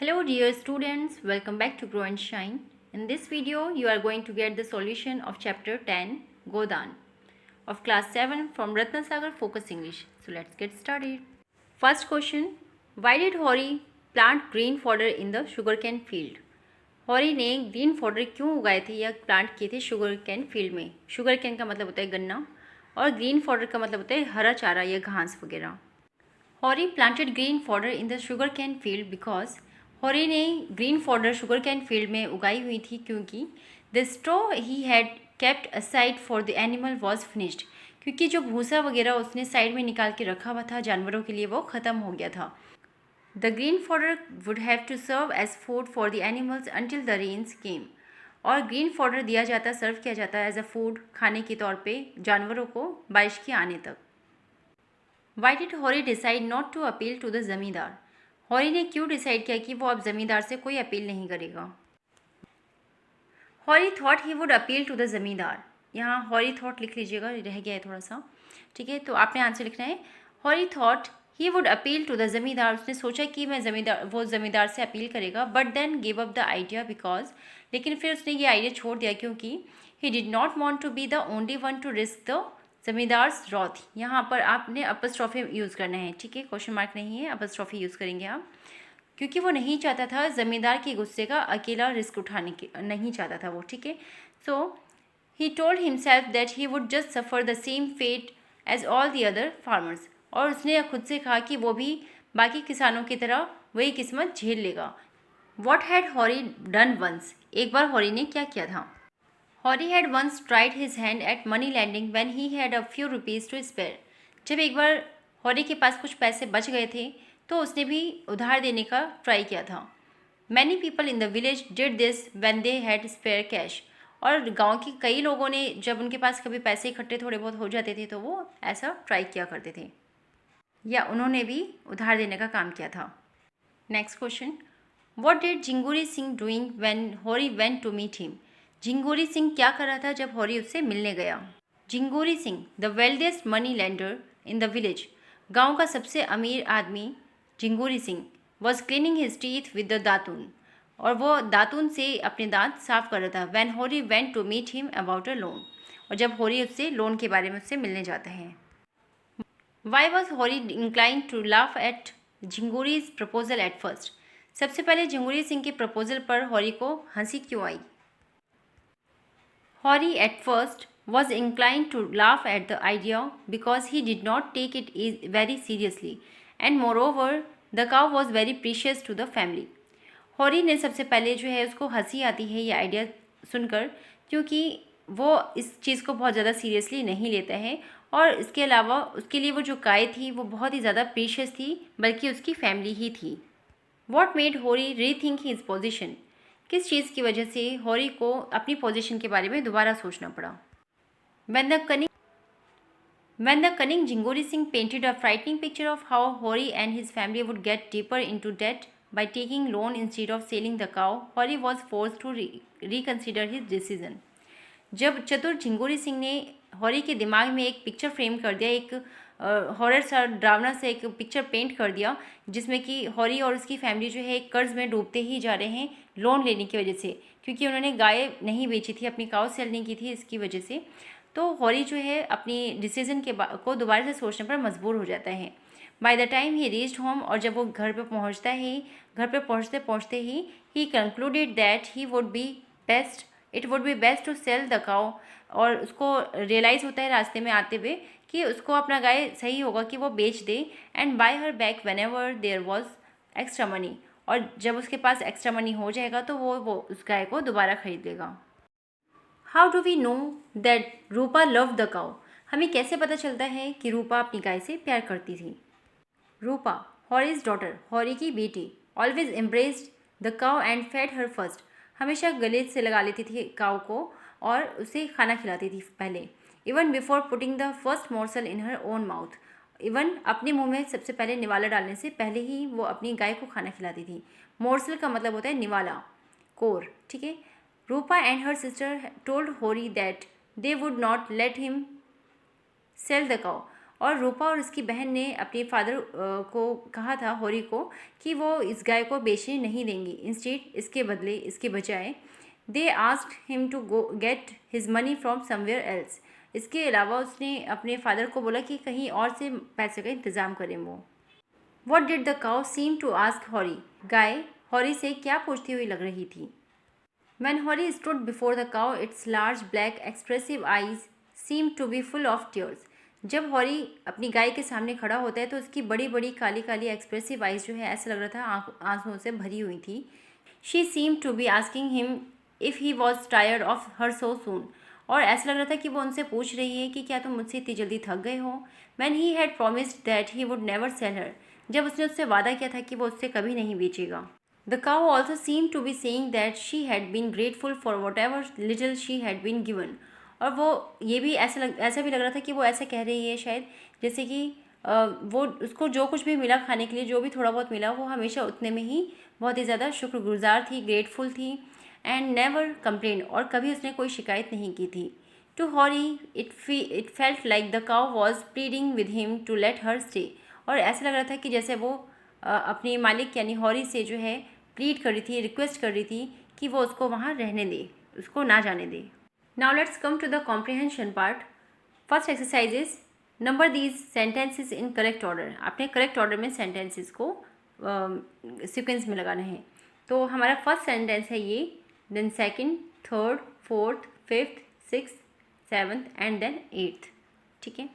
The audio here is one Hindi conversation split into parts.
Hello dear students, welcome back to Grow and Shine. In this video, you are going to get the solution of chapter 10, Godan, of class 7 from Ratnasagar Focus English. So let's get started. First question, why did Hori plant green fodder in the sugarcane field? हॉरी ने ग्रीन फॉडर क्यों उगाए थे या प्लांट किए थे शुगर कैन फील्ड में? शुगर कैन का मतलब होता है गन्ना और ग्रीन फॉडर का मतलब होता है हरा चारा या घास वगैरह. Hori planted green fodder in the sugar cane field because Hori ने green fodder sugar cane field में उगाई हुई थी क्योंकि the straw he had kept aside for the animal was finished, क्योंकि जो भूसा वगैरह उसने साइड में निकाल के रखा हुआ था जानवरों के लिए वो ख़त्म हो गया था. The green fodder would have to serve as food for the animals until the rains came, और ग्रीन फॉडर दिया जाता सर्व किया जाता एज अ फूड खाने के तौर पे जानवरों को बारिश के आने तक. Why did Hori decide not to appeal to the zamindar? Hori ने क्यों डिसाइड किया कि वो अब ज़मींदार से कोई अपील नहीं करेगा? Hori thought he would appeal to the zamindar. यहाँ हॉरी थॉट लिख लीजिएगा, रह गया है थोड़ा सा. ठीक है, तो आपने आंसर लिखना है Hori thought he would appeal to the zamindar. उसने सोचा कि वो ज़मींदार से अपील करेगा, but then give up the idea because, लेकिन फिर उसने ये आइडिया छोड़ दिया क्योंकि he did not want to be the only one to risk the zamindar's wrath. यहाँ पर आपने अपस्ट्रॉफी यूज़ करना है. ठीक है, क्वेश्चन मार्क नहीं है, अपस्ट्रॉफी यूज़ करेंगे आप, क्योंकि वो नहीं चाहता था ज़मींदार के गुस्से का अकेला रिस्क उठाने के नहीं चाहता था वो. ठीक है, so he told himself that he would just suffer the same fate as all the other farmers, और उसने खुद से कहा कि वो भी बाकी किसानों की तरह वही किस्मत झेल लेगा. What had Hori done once? एक बार हॉरी ने क्या किया था? Hori had once tried his hand at money lending when he had a few rupees to spare. जब एक बार हॉरी के पास कुछ पैसे बच गए थे तो उसने भी उधार देने का ट्राई किया था. Many people in the village did this when they had spare cash, और गांव के कई लोगों ने जब उनके पास कभी पैसे इकट्ठे थोड़े बहुत हो जाते थे तो वो ऐसा ट्राई किया करते थे, या उन्होंने भी उधार देने का काम किया था. Next question, what did Jhinguri Singh doing when Hori went to meet him? Jhinguri Singh क्या कर रहा था जब हॉरी उससे मिलने गया? Jhinguri Singh the wealthiest money lender in the village, गांव का सबसे अमीर आदमी Jhinguri Singh was cleaning his teeth with the datun, और वो दातून से अपने दांत साफ कर रहा था. When Hori went to meet him about a loan, और जब हॉरी उससे लोन के बारे में उससे मिलने जाता है. Why was Hori incline to laugh at Jhinguri's proposal at first? सबसे पहले झिंगुरी सिंह के प्रपोजल पर हॉरी को हंसी क्यों आई? Hori at first was inclined to laugh at the idea because he did not take it very seriously, and moreover the cow was very precious to the family. हॉरी ने सबसे पहले जो है उसको हंसी आती है ये आइडिया सुनकर, क्योंकि वो इस चीज़ को बहुत ज़्यादा सीरियसली नहीं लेता है, और इसके अलावा उसके लिए वो जो गाय थी वो बहुत ही ज़्यादा प्रीशियस थी, बल्कि उसकी फैमिली ही थी. What made Hori rethink his position? किस चीज़ की वजह से हॉरी को अपनी पोजीशन के बारे में दोबारा सोचना पड़ा? When the cunning Jingori Singh painted a frightening picture of how Hori and his family would get deeper into debt by taking loan instead of selling the cow, Hori was forced to reconsider his decision. जब चतुर झिंगुरी सिंह ने हॉरी के दिमाग में एक पिक्चर फ्रेम कर दिया, एक हॉरर सा ड्रावना से एक पिक्चर पेंट कर दिया, जिसमें कि हॉरी और उसकी फैमिली जो है कर्ज में डूबते ही जा रहे हैं लोन लेने की वजह से, क्योंकि उन्होंने गाय नहीं बेची थी, अपनी काउ सेल नहीं की थी, इसकी वजह से. तो हॉरी जो है अपनी डिसीजन को दोबारा से सोचने पर मजबूर हो जाता है. By the time he reached home, और जब वो घर पे पहुंचता है, घर पे पहुंचते पहुंचते he concluded that it would be best to sell the cow, और उसको रियलाइज़ होता है रास्ते में आते हुए कि उसको अपना गाय सही होगा कि वो बेच दे, and buy her back whenever there was extra money, और जब उसके पास एक्स्ट्रा मनी हो जाएगा तो वो उस गाय को दोबारा खरीद लेगा. How do we know that Rupa love the cow? हमें कैसे पता चलता है कि रूपा अपनी गाय से प्यार करती थी? रूपा, हॉरीज डॉटर, हॉरी की बेटी, always embraced the cow and fed her first, हमेशा गले से लगा लेती थी काउ को और उसे खाना खिलाती थी पहले. Even before putting the first morsel in her own mouth, even अपने मुंह में सबसे पहले निवाला डालने से पहले ही वो अपनी गाय को खाना खिलाती थी. मोर्सल का मतलब होता है निवाला, कोर. ठीक है. Rupa and her sister told Hori that they would not let him sell the cow, और रूपा और उसकी बहन ने अपने फादर को कहा था, हॉरी को, कि वो इस गाय को बेचने नहीं देंगी। इंस्टेड, इसके बजाय they asked him to go get his money from somewhere else. इसके अलावा उसने अपने फादर को बोला कि कहीं और से पैसे का इंतज़ाम करें वो। What did the cow seem to ask Hori. गाय हॉरी से क्या पूछती हुई लग रही थी। When Hori stood before the cow, its large black expressive eyes seemed to be full of tears. जब हॉरी अपनी गाय के सामने खड़ा होता है तो उसकी बड़ी बड़ी काली काली एक्सप्रेसिव आइज जो है ऐसा लग रहा था आंसुओं से भरी हुई थी। She seem to be asking him if he was tired of her so soon. और ऐसा लग रहा था कि वो उनसे पूछ रही है कि क्या तुम मुझसे इतनी जल्दी थक गए हो। When he had promised that he would never sell her, जब उसने उससे वादा किया था कि वो उससे कभी नहीं बेचेगा। The cow also seemed to be saying that she had been grateful for whatever little she had been given. और वो ये भी ऐसा भी लग रहा था कि वो ऐसा कह रही है शायद जैसे कि वो उसको जो कुछ भी मिला खाने के लिए, जो भी थोड़ा बहुत मिला, वो हमेशा उतने में ही बहुत ही ज़्यादा शुक्रगुजार थी, ग्रेटफुल थी, एंड नेवर कंप्लेन, और कभी उसने कोई शिकायत नहीं की थी। To Hori it felt like the cow was pleading with him to let her stay. और ऐसा लग रहा था कि जैसे वो अपने मालिक यानी हॉरी से जो है प्लीड कर रही थी, रिक्वेस्ट कर रही थी कि वो उसको वहाँ रहने दे, उसको ना जाने दे। Now let's come to the comprehension part. First exercise is number these sentences in correct order. आपने करेक्ट ऑर्डर में सेंटेंसेस को सीक्वेंस में लगाना है। तो हमारा फर्स्ट सेंटेंस है ये, then second, third, fourth, fifth, sixth, seventh and then eighth. ठीक है।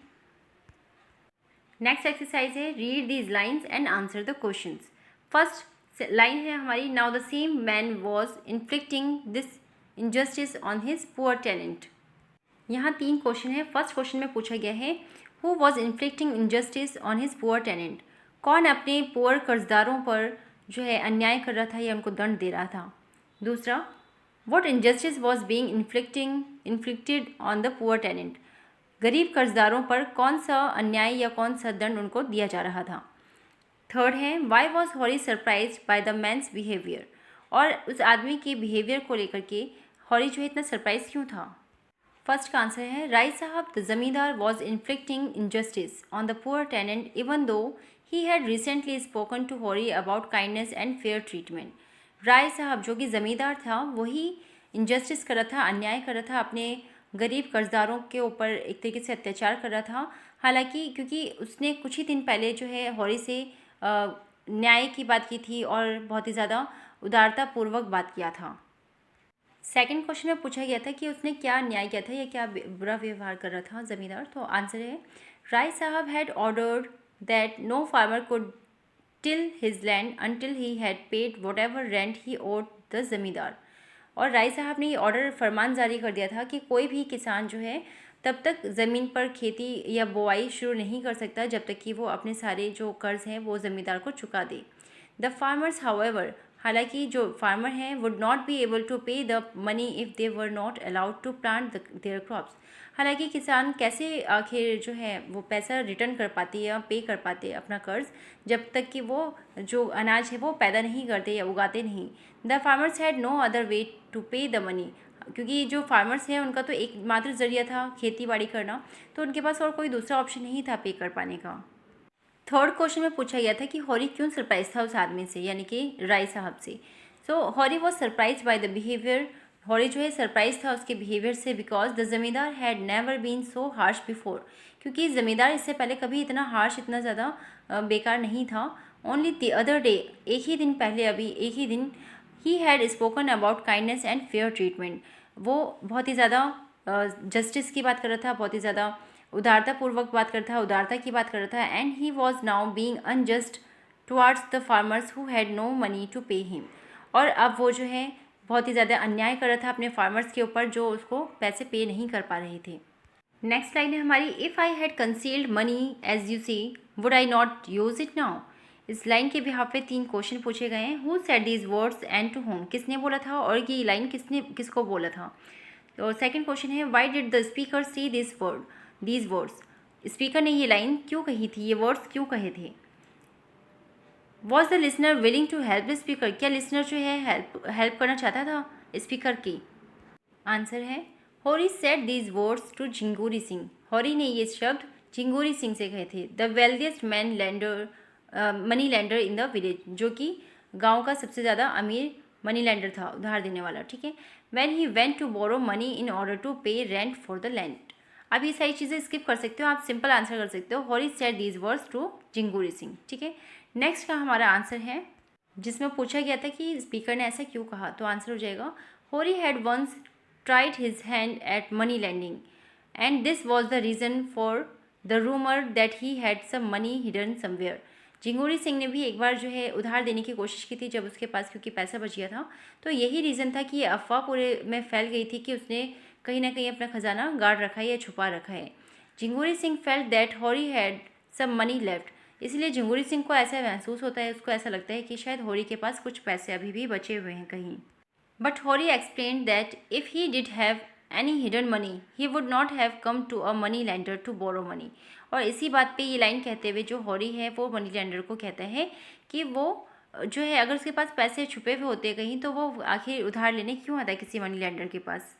नेक्स्ट एक्सरसाइज है read these lines and answer the questions. First line है हमारी, now the same man was inflicting this injustice on his poor tenant. यहाँ 3 क्वेश्चन है। फर्स्ट क्वेश्चन में पूछा गया है who was inflicting injustice on his poor tenant. कौन अपने पुअर कर्जदारों पर जो है अन्याय कर रहा था या उनको दंड दे रहा था। दूसरा, what injustice was being inflicted on the poor tenant. गरीब कर्जदारों पर कौन सा अन्याय या कौन सा दंड उनको दिया जा रहा था। थर्ड है why was Hori surprise by the man's behaviour. और उस आदमी के बिहेवियर को लेकर के हॉरी जो है इतना सरप्राइज क्यों था। फर्स्ट का आंसर है Rai Sahib the zamindar was inflicting injustice on the poor tenant even though he had recently spoken to Hori about kindness and fair treatment. Rai Sahib जो कि ज़मींदार था वही इनजस्टिस कर रहा था, अन्याय कर रहा था, अपने गरीब कर्जदारों के ऊपर एक तरीके से अत्याचार कर रहा था। हालांकि क्योंकि उसने कुछ ही दिन पहले जो है हॉरी से न्याय की बात की थी और बहुत ही ज़्यादा उदारतापूर्वक बात किया था। सेकंड क्वेश्चन में पूछा गया था कि उसने क्या न्याय किया था या क्या बुरा व्यवहार कर रहा था ज़मींदार। तो आंसर है Rai Sahab had ordered that no farmer could till his land until he had paid whatever rent he owed the zamindar. और राय साहब ने ये ऑर्डर फरमान जारी कर दिया था कि कोई भी किसान जो है तब तक ज़मीन पर खेती या बोआई शुरू नहीं कर सकता जब तक कि वो अपने सारे जो कर्ज हैं वो ज़मींदार को चुका दे। द फार्मर्स हाउएवर, हालांकि जो फार्मर हैं would not be able to pay the money if they were not allowed to plant their crops. हालांकि किसान कैसे आखिर जो है वो पैसा रिटर्न कर पाते या पे कर पाते अपना कर्ज जब तक कि वो जो अनाज है वो पैदा नहीं करते या उगाते नहीं। The farmers had no other way to pay the money, क्योंकि जो फार्मर्स हैं उनका तो एकमात्र ज़रिया था खेती बाड़ी करना, तो उनके पास और कोई दूसरा ऑप्शन नहीं था पे कर पाने का। थर्ड क्वेश्चन में पूछा गया था कि हॉरी क्यों सरप्राइज था उस आदमी से यानी कि राय साहब से। So Hori was surprise by the behaviour. Hori जो है सरप्राइज था उसके बिहेवियर से because the zamindar had never been so harsh before, क्योंकि ज़मींदार इससे पहले कभी इतना हार्श, इतना ज़्यादा बेकार नहीं था। ओनली द अदर डे, एक ही दिन पहले, अभी एक ही दिन, he had spoken about kindness and fair treatment. वो बहुत ही ज़्यादा जस्टिस की बात कर रहा था, बहुत ही ज़्यादा उदारतापूर्वक बात करता था, उदारता की बात कर रहा था। And he was now being unjust towards the farmers who had no money to pay him. और अब वो जो है बहुत ही ज़्यादा अन्याय कर रहा था अपने फार्मर्स के ऊपर जो उसको पैसे पे नहीं कर पा रहे थे। नेक्स्ट लाइन है हमारी, if I had concealed money as you see would I not use it now. इस लाइन के बिहाफ पे 3 क्वेश्चन पूछे गए हैं। Who said these words and to whom, किसने बोला था और ये लाइन किसको बोला था। तो सेकंड क्वेश्चन है why did the speaker see these words, speaker ने ये लाइन क्यों कही थी, ये वर्ड्स क्यों कहे थे। Was the listener willing to help the speaker, क्या लिसनर जो है हेल्प करना चाहता था स्पीकर की। आंसर है Hori said these words to Jhinguri Singh, Hori ने ये शब्द जिंगूरी सिंह से कहे थे। The wealthiest man lender money lender in the village, जो कि गांव का सबसे ज़्यादा अमीर मनी लैंडर था, उधार देने वाला, ठीक है। When he went to borrow money in order to pay rent for the land. अब ये सारी चीज़ें स्किप कर सकते हो, आप सिंपल आंसर कर सकते हो। Hori said these words to Jhinguri Singh, ठीक है। नेक्स्ट का हमारा आंसर है, जिसमें पूछा गया था कि स्पीकर ने ऐसा क्यों कहा, तो आंसर हो जाएगा Hori had once tried his hand at money lending and this was the reason for the rumour that he had some money hidden somewhere. Jhinguri Singh ने भी एक बार जो है उधार देने की कोशिश की थी जब उसके पास क्योंकि पैसा बच गया था, तो यही रीज़न था कि ये अफवाह पूरे में फैल गई थी कि उसने कहीं ना कहीं अपना खजाना गाड़ रखा है या छुपा रखा है। Jhinguri Singh felt that Hori had some money left, इसलिए जिंगूरी सिंह को ऐसा महसूस होता है, उसको ऐसा लगता है कि शायद हॉरी के पास कुछ पैसे अभी भी बचे हुए हैं कहीं। But Hori explained that if he did have any hidden money he would not have come to a money lender to borrow money. और इसी बात पे ये लाइन कहते हुए जो हॉरी है वो मनी लैंडर को कहता है कि वो जो है अगर उसके पास पैसे छुपे हुए होते कहीं तो वो आखिर उधार लेने क्यों आता है किसी मनी लैंडर के पास।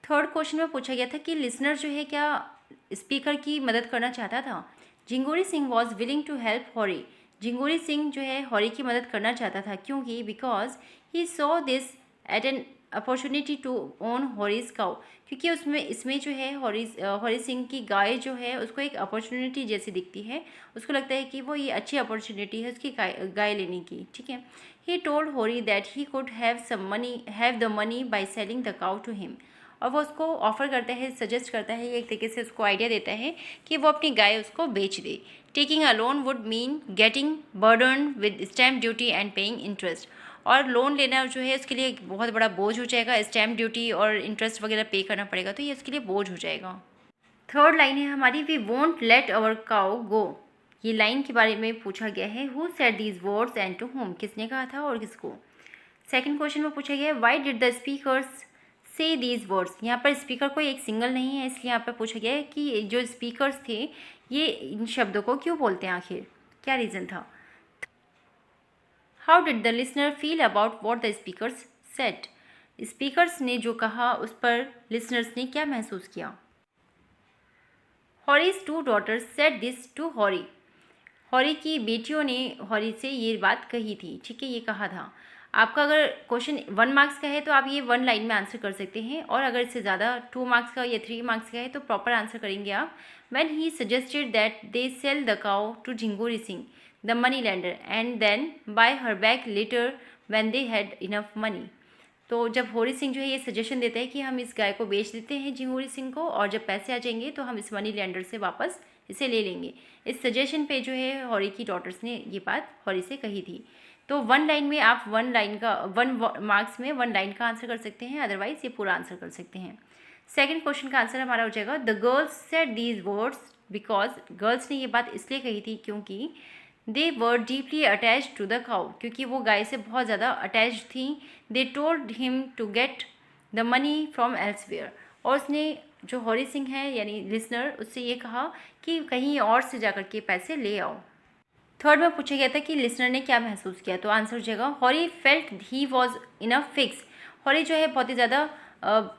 थर्ड क्वेश्चन में पूछा गया था कि लिसनर जो है क्या स्पीकर की मदद करना चाहता था। Jhinguri Singh was willing to help Hori, Jhinguri Singh जो है हॉरी की मदद करना चाहता था क्योंकि because he saw this at an opportunity to own Hori's cow, क्योंकि इसमें जो है हॉरी सिंह की गाय जो है उसको एक अपॉर्चुनिटी जैसी दिखती है, उसको लगता है कि वो ये अच्छी अपॉर्चुनिटी है उसकी गाय लेने की, ठीक है। He told Hori that he could have the money by selling the cow to him, और वो उसको ऑफ़र करता है, सजेस्ट करता है, एक तरीके से उसको आइडिया देता है कि वो अपनी गाय उसको बेच दे। Taking a loan would mean getting burden with stamp duty and paying interest, और लोन लेना जो है उसके लिए एक बहुत बड़ा बोझ हो जाएगा, स्टैम्प ड्यूटी और इंटरेस्ट वगैरह पे करना पड़ेगा, तो ये उसके लिए बोझ हो जाएगा। थर्ड लाइन है हमारी, we won't let our cow go, ये लाइन के बारे में पूछा गया है। Who said these words and to whom, किसने कहा था और किसको। सेकंड क्वेश्चन में पूछा गया है व्हाई डिड द स्पीकर्स से दीज वर्ड्स, यहाँ पर स्पीकर कोई एक सिंगल नहीं है, इसलिए यहाँ पर पूछा गया है कि जो स्पीकर्स थे ये इन शब्दों को क्यों बोलते हैं, आखिर क्या रीज़न था। How did the listener feel about what the speakers set, speakers ने जो कहा उस पर लिसनर्स ने क्या महसूस किया। Hori's two daughters said this to Hori, Hori की बेटियों ने हॉरी से ये बात कही थी, ठीक है, ये कहा था। आपका अगर क्वेश्चन 1 मार्क्स का है तो आप ये 1 लाइन में आंसर कर सकते हैं, और अगर इससे ज़्यादा 2 मार्क्स का या 3 मार्क्स का है तो प्रॉपर आंसर करेंगे आप। When he suggested that they sell the cow to Jhinguri Singh the money lender and then buy her back later when they had enough money, तो जब हॉरी सिंह जो है ये सजेशन देते हैं कि हम इस गाय को बेच देते हैं जिंगूरी सिंह को, और जब पैसे आ जाएंगे तो हम इस मनी लैंडर से वापस इसे ले लेंगे। इस सजेशन पे जो है हॉरी की डॉटर्स ने ये बात हॉरी से कही थी। तो 1 लाइन में आप 1 मार्क्स में 1 लाइन का आंसर कर सकते हैं, अदरवाइज ये पूरा आंसर कर सकते हैं। सेकंड क्वेश्चन का आंसर हमारा हो जाएगा the girls said these words because, girls ने ये बात इसलिए कही थी क्योंकि they were deeply attach to the cow, क्योंकि वो गाय से बहुत ज़्यादा अटैच थी। They told him to get the money from elsewhere, और उसने जो हॉरी सिंह है यानी लिसनर उससे ये कहा कि कहीं और से जाकर के पैसे ले आओ। थर्ड में पूछा गया था कि लिसनर ने क्या महसूस किया, तो आंसर हो जाएगा Hori felt he was in a fix, Hori जो है बहुत ही ज़्यादा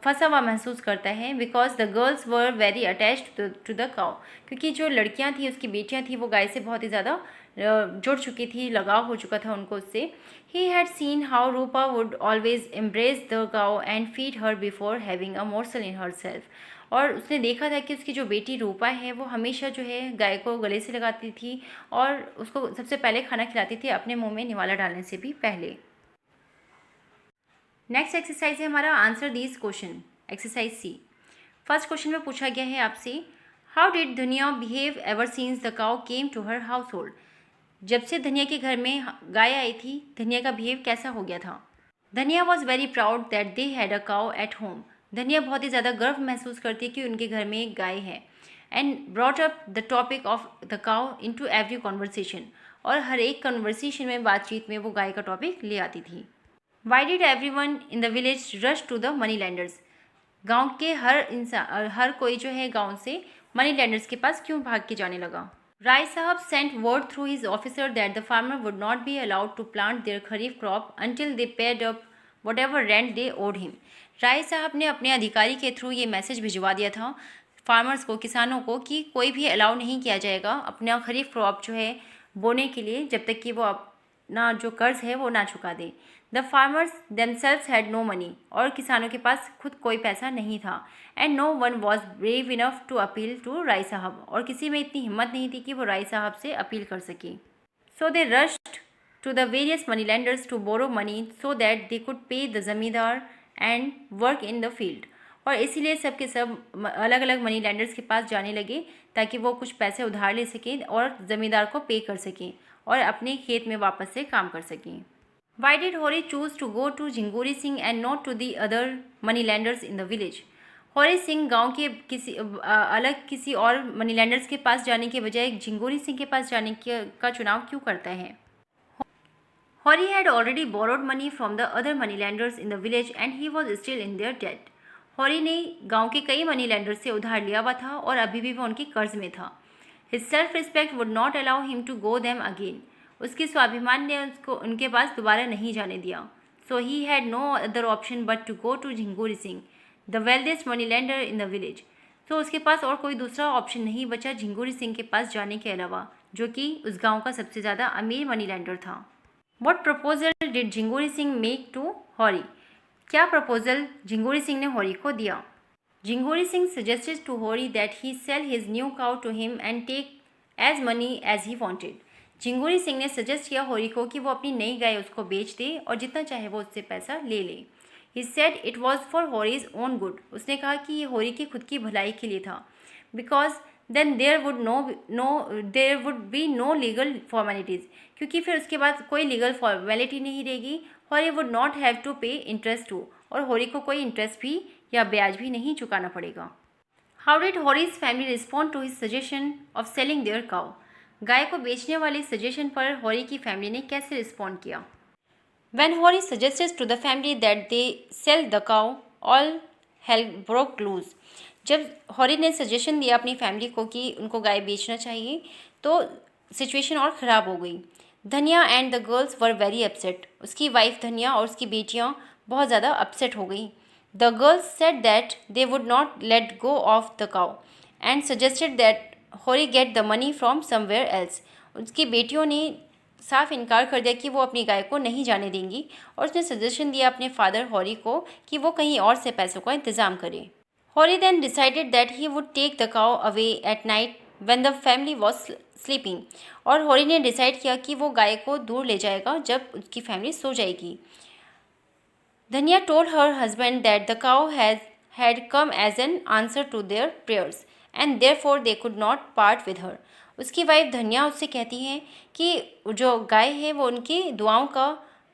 फंसा हुआ महसूस करता है। Because the girls were very attached to the cow, क्योंकि जो लड़कियां थी उसकी बेटियां थी वो गाय से बहुत ही ज़्यादा जुड़ चुकी थी, लगाव हो चुका था उनको उससे। He had seen how Rupa would always embrace the cow and feed her before having a morsel in her self, और उसने देखा था कि उसकी जो बेटी रूपा है वो हमेशा जो है गाय को गले से लगाती थी और उसको सबसे पहले खाना खिलाती थी अपने मुंह में निवाला डालने से भी पहले। नेक्स्ट एक्सरसाइज है हमारा answer these question, exercise C. First question में पूछा गया है आपसे how did Dhaniya behave ever since the cow came to her household, जब से धनिया के घर में गाय आई थी धनिया का बिहेव कैसा हो गया था। धनिया was very proud that they had a cow at home, धनिया बहुत ही ज़्यादा गर्व महसूस करती है कि उनके घर में एक गाय है। And brought up the topic of the cow into every conversation, और हर एक कन्वर्सेशन में बातचीत में वो गाय का टॉपिक ले आती थी। Why did everyone in the village rush to the money lenders, गाँव के हर कोई जो है गाँव से मनी लैंडर्स के पास क्यों भाग के जाने लगा। Rai Sahib sent word through his officer that the farmer would not be allowed to plant their kharif crop until they paid up whatever rent they owed him, Rai Sahib ने अपने अधिकारी के थ्रू ये मैसेज भिजवा दिया था फार्मर्स को, किसानों को, कि कोई भी अलाउ नहीं किया जाएगा अपना खरीफ क्रॉप जो है बोने के लिए जब तक कि वो अपना जो कर्ज है वो ना चुका दे। The farmers themselves had no money, और किसानों के पास खुद कोई पैसा नहीं था। And no one was brave enough to appeal to Rai Sahib, और किसी में इतनी हिम्मत नहीं थी कि वो राय साहब से अपील कर सके। सो they rushed to the various moneylenders to borrow money so that they could pay the जमींदार and work in the field। और इसीलिए सब के सब अलग अलग मनी लैंडर्स के पास जाने लगे ताकि वो कुछ पैसे उधार ले सकें और ज़मींदार को पे कर सकें और अपने खेत में वापस से काम कर सकें। Why did Hori choose to go to Jhinguri Singh and not to the other money lenders in the village? हौरी Singh गांव के अलग किसी और मनी लैंडर्स के पास जाने के बजाय झिंगुरी सिंह के पास जाने का चुनाव क्यों करता है? Hori had already borrowed money from the other moneylenders in the village and he was still in their debt। हौरी ने गांव के कई मनी लैंडर्स से उधार लिया हुआ था और अभी भी वो उनके कर्ज में था। His self-respect would not allow him to go them again। उसके स्वाभिमान ने उसको उनके पास दोबारा नहीं जाने दिया। So he had no other option but to go to Jhinguri Singh, the wealthiest moneylender in the village। तो उसके पास और कोई दूसरा ऑप्शन नहीं बचा झिंगुरी सिंह के पास जाने के अलावा, जो कि उस गाँव का सबसे ज़्यादा अमीर मनी लैंडर था। What proposal did Jhinguri Singh make to हौरी? क्या प्रपोजल झिंगुरी सिंह ने हौरी को दिया? Jhinguri Singh suggested to हौरी that he sell his new cow to him and take as money as he wanted। Jhinguri Singh ने सजेस्ट किया हौरी को कि वो अपनी नई गाय उसको बेच दे और जितना चाहे वो उससे पैसा ले ले। He said it was for हौरी's own good। उसने कहा कि ये हौरी की खुद की भलाई के लिए था। Because then there would be no legal formalities। क्योंकि फिर उसके बाद कोई लीगल फॉर्मेलिटी नहीं रहेगी। हौरी वुड नॉट हैव टू पे इंटरेस्ट टू, और हौरी को कोई इंटरेस्ट भी या ब्याज भी नहीं चुकाना पड़ेगा। How did Hori's family respond to his suggestion of selling their cow? गाय को बेचने वाले सजेशन पर हौरी की फैमिली ने कैसे रिस्पॉन्ड किया? When Hori suggested to the family that they sell the cow, all hell broke loose। जब हौरी ने सजेशन दिया अपनी फैमिली को कि उनको गाय बेचना चाहिए तो सिचुएशन और ख़राब हो गई। Dhaniya and the girls were very upset. उसकी वाइफ धनिया और उसकी बेटियां बहुत ज़्यादा अपसेट हो गई। The girls said that they would not let go of the cow and suggested that Hori get the money from somewhere else. उसकी बेटियों ने साफ इनकार कर दिया कि वो अपनी गाय को नहीं जाने देंगी और उसने सजेशन दिया अपने फादर हौरी को कि वो कहीं और से पैसों का इंतज़ाम करे। हौरी then decided that he would take the cow away at night when the family was sleeping। और हौरी ने डिसाइड किया कि वो गाय को दूर ले जाएगा जब उसकी फैमिली सो जाएगी। धनिया told her husband that the cow had come as an answer to their prayers and therefore they could not part with her। उसकी वाइफ धनिया उससे कहती हैं कि जो गाय है वो उनकी दुआओं का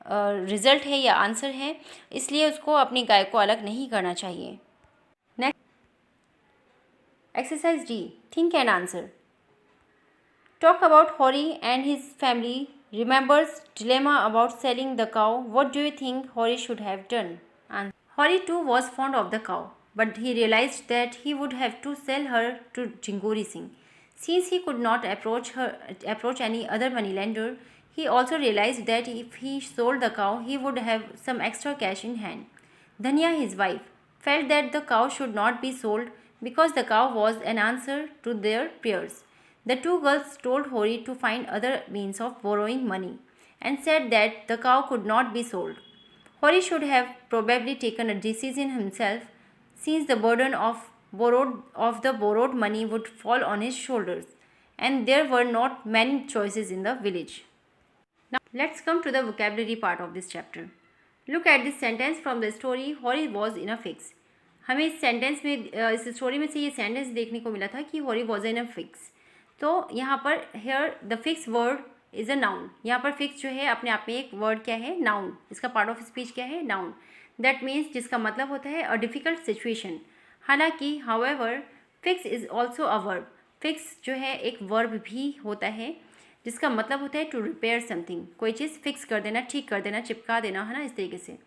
रिजल्ट है या आंसर है, इसलिए उसको अपनी गाय को अलग नहीं करना चाहिए। Next exercise D, think and answer. Talk about Hori and his family remembers dilemma about selling the cow। What do you think Hori should have done? Hori too was fond of the cow, but he realized that he would have to sell her to Jhinguri Singh. Since he could not approach any other moneylender, he also realized that if he sold the cow, he would have some extra cash in hand। Dhanya, his wife, felt that the cow should not be sold because the cow was an answer to their prayers। The two girls told Hori to find other means of borrowing money and said that the cow could not be sold। Hori should have probably taken a decision himself, since the burden of the borrowed money would fall on his shoulders, and there were not many choices in the village। Now let's come to the vocabulary part of this chapter। Look at this sentence from the story Hori was in a fix। हमें इस सेंटेंस में इस स्टोरी में से ये सेंटेंस देखने को मिला था कि हौरी वॉज इन अ फिक्स। तो यहाँ पर here the fix word is a noun. यहाँ पर फिक्स जो है अपने आप में एक वर्ड क्या है, नाउन। इसका पार्ट ऑफ स्पीच क्या है, नाउन। दैट मीन्स जिसका मतलब होता है अ डिफ़िकल्ट सिचुएशन। हालांकि however fix is also a verb. Fix जो है एक वर्ब भी होता है जिसका मतलब होता है टू रिपेयर समथिंग, कोई चीज़ फिक्स कर देना, ठीक कर देना, चिपका देना, है ना, इस तरीके से।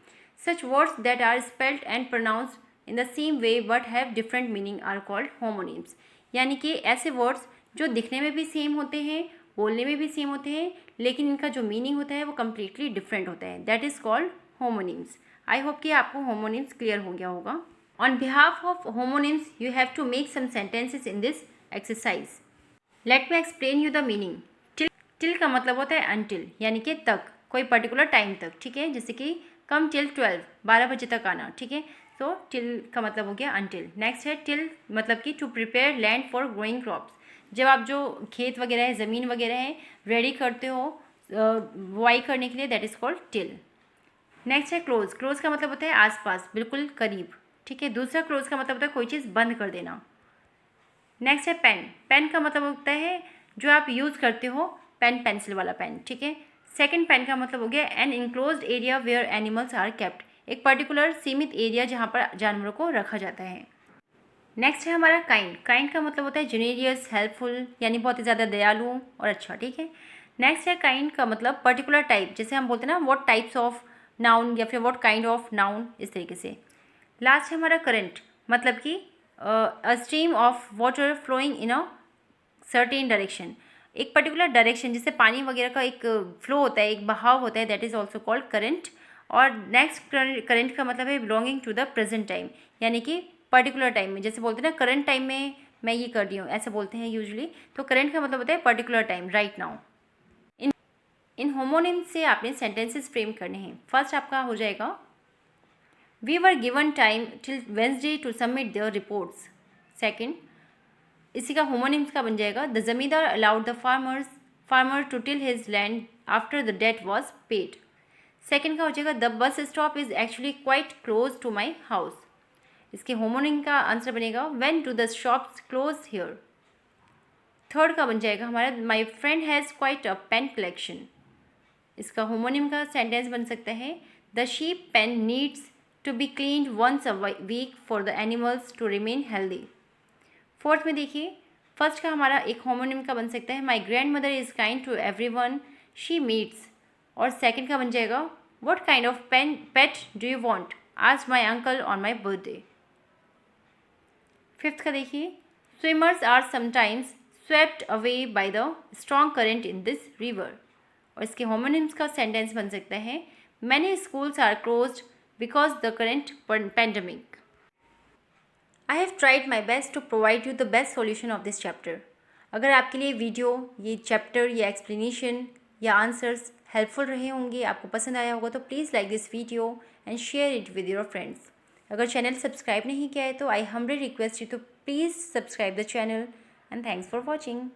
Such words that are spelled and pronounced in the same way but have different meaning are called homonyms. यानी कि ऐसे वर्ड्स जो दिखने में भी सेम होते हैं, बोलने में भी सेम होते हैं, लेकिन इनका जो मीनिंग होता है वो कम्प्लीटली डिफरेंट होता है। That is called homonyms. I hope कि आपको होमोनिम्स क्लियर हो गया होगा। On behalf of homonyms, you have to make some sentences in this exercise. Let me explain you the meaning. Till का मतलब होता है until, यानी कि तक, कोई पर्टिकुलर टाइम तक, ठीक है. जैसे कि कम till 12, 12 बजे तक आना, ठीक है. तो till का मतलब हो गया until. नेक्स्ट है till, मतलब कि to prepare land for growing crops. जब आप जो खेत वगैरह है, ज़मीन वगैरह है, रेडी करते हो बुआई करने के लिए, that is called till. Next है क्लोज. क्लोज का मतलब होता है आसपास, बिल्कुल करीब, ठीक है. दूसरा क्लोज का मतलब होता है कोई चीज़ बंद कर देना. नेक्स्ट है पेन. पेन का मतलब होता है जो आप यूज़ करते हो, पेन, पेंसिल वाला पेन, ठीक है. सेकंड पेन का मतलब हो गया an enclosed area where animals are kept, एक पर्टिकुलर सीमित एरिया जहाँ पर जानवरों को रखा जाता है. नेक्स्ट है हमारा काइंड. काइंड का मतलब होता है जेनेरियस, हेल्पफुल, यानी बहुत ही ज़्यादा दयालु और अच्छा, ठीक है. नेक्स्ट है काइंड का मतलब पर्टिकुलर टाइप, जैसे हम बोलते हैं ना व्हाट टाइप्स ऑफ नाउन या फिर व्हाट काइंड ऑफ नाउन, इस तरीके से. लास्ट है हमारा करंट, मतलब कि a stream of water flowing in a certain direction, एक पर्टिकुलर डायरेक्शन, जिससे पानी वगैरह का एक फ्लो होता है, एक बहाव होता है, that is also called current. और नेक्स्ट करंट का मतलब है belonging to the present time, यानी कि पर्टिकुलर टाइम में, जैसे बोलते हैं ना करंट टाइम में मैं ये कर रही हूँ, ऐसे बोलते हैं यूजुअली. तो करंट का मतलब होता है पर्टिकुलर टाइम, राइट नाउ. इन होमोनिम से आपने सेंटेंसेस फ्रेम करने हैं. फर्स्ट आपका हो जाएगा we were given time till Wednesday to submit their reports. Second, इसी का होमोनिम्स का बन जाएगा the zamindar allowed the farmer to till his land after the debt was paid. Second का हो जाएगा the bus stop is actually quite close to my house. इसके होमोनिम का आंसर बनेगा when do the shops close here. Third का बन जाएगा हमारा my friend has quite a pen collection. इसका होमोनिम का सेंटेंस बन सकता है the sheep pen needs to be cleaned once a week for the animals to remain healthy. Fourth में देखिए, फर्स्ट का हमारा एक होमोनिम का बन सकता है my grandmother is kind to everyone she meets. और सेकेंड का बन जाएगा what kind of pet do you want as my uncle on my birthday. Fifth का देखिए, swimmers are sometimes swept away by the strong current in this river. और इसके होमोनिम्स का सेंटेंस बन सकता है many schools are closed because the current pandemic. I have tried my best to provide you the best solution of this chapter. अगर आपके लिए वीडियो, ये चैप्टर या एक्सप्लेनेशन या आंसर्स हेल्पफुल रहे होंगे, आपको पसंद आया होगा, तो please like this video and share it with your friends. अगर चैनल सब्सक्राइब नहीं किया है तो I humbly request you to please subscribe the channel and thanks for watching.